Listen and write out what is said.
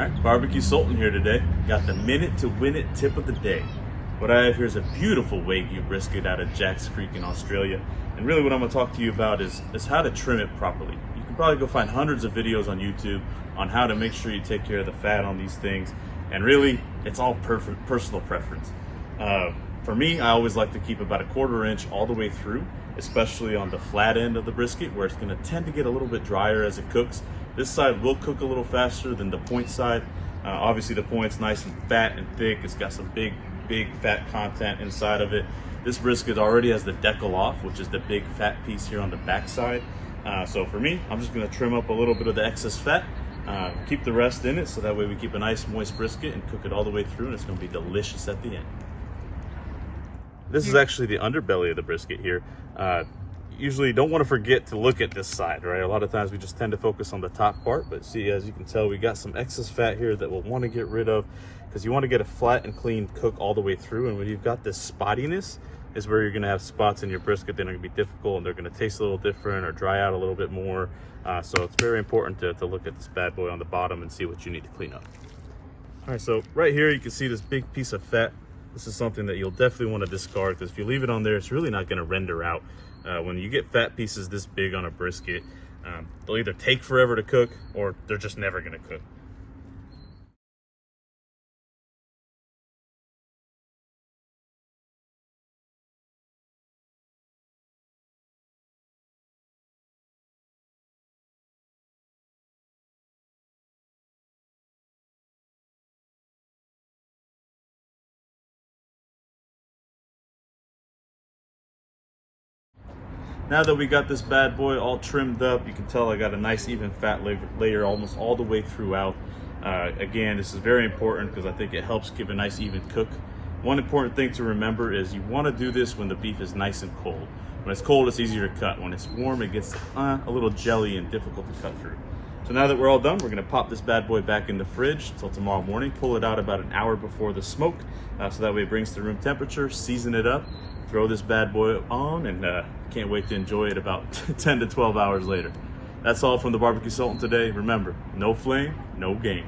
Alright, Barbecue Sultan here today. Got the minute to win it tip of the day. What I have here is a beautiful Wagyu brisket out of Jack's Creek in Australia. And really what I'm going to talk to you about is how to trim it properly. You can probably go find hundreds of videos on YouTube on how to make sure you take care of the fat on these things. And really, it's all personal preference. For me, I always like to keep about 1/4 inch all the way through, especially on the flat end of the brisket where it's going to tend to get a little bit drier as it cooks. This side will cook a little faster than the point side. Obviously the point's nice and fat and thick. It's got some big fat content inside of it. This brisket already has the decal off, which is the big fat piece here on the back side. So for me, I'm just going to trim up a little bit of the excess fat, keep the rest in it, so that way we keep a nice moist brisket and cook it all the way through, and it's going to be delicious at the end. This is actually the underbelly of the brisket here. Usually don't want to forget to look at this side, right? A lot of times we just tend to focus on the top part, but see, as you can tell, we got some excess fat here that we'll want to get rid of, because you want to get a flat and clean cook all the way through. And when you've got this spottiness is where you're going to have spots in your brisket that are going to be difficult, and they're going to taste a little different or dry out a little bit more. So it's very important to look at this bad boy on the bottom and see what you need to clean up. All right, so right here you can see this big piece of fat. This is something that you'll definitely want to discard, because if you leave it on there, it's really not going to render out. When you get fat pieces this big on a brisket, they'll either take forever to cook or they're just never going to cook. Now that we got this bad boy all trimmed up, you can tell I got a nice even fat layer almost all the way throughout. Again, this is very important because I think it helps give a nice even cook. One important thing to remember is you want to do this when the beef is nice and cold. When it's cold, it's easier to cut. When it's warm, it gets a little jelly and difficult to cut through. So now that we're all done, we're going to pop this bad boy back in the fridge until tomorrow morning. Pull it out about an hour before the smoke, so that way it brings to room temperature. Season it up, throw this bad boy on, and can't wait to enjoy it about 10 to 12 hours later. That's all from the Barbecue Sultan today. Remember, no flame, no game.